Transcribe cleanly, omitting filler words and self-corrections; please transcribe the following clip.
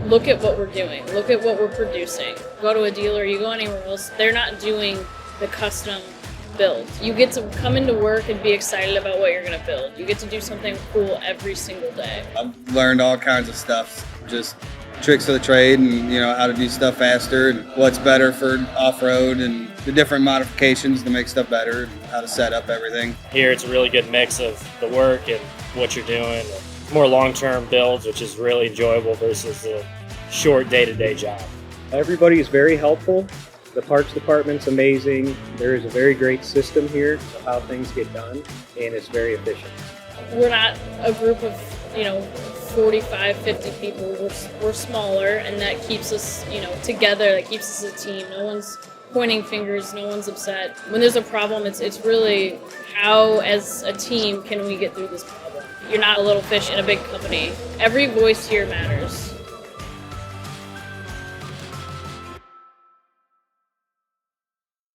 look at what we're doing. Look at what we're producing. Go to a dealer, you go anywhere else, they're not doing the custom build. You get to come into work and be excited about what you're going to build. You get to do something cool every single day. I've learned all kinds of stuff, just tricks of the trade and, how to do stuff faster and what's better for off-road and the different modifications to make stuff better and how to set up everything. Here it's a really good mix of the work and what you're doing. More long-term builds, which is really enjoyable versus a short day-to-day job. Everybody is very helpful. The parts department's amazing. There is a very great system here of how things get done, and it's very efficient. We're not a group of, 45, 50 people. We're smaller, and that keeps us, together. That keeps us a team. No one's pointing fingers. No one's upset. When there's a problem, it's really how, as a team, can we get through this problem? You're not a little fish in a big company. Every voice here matters.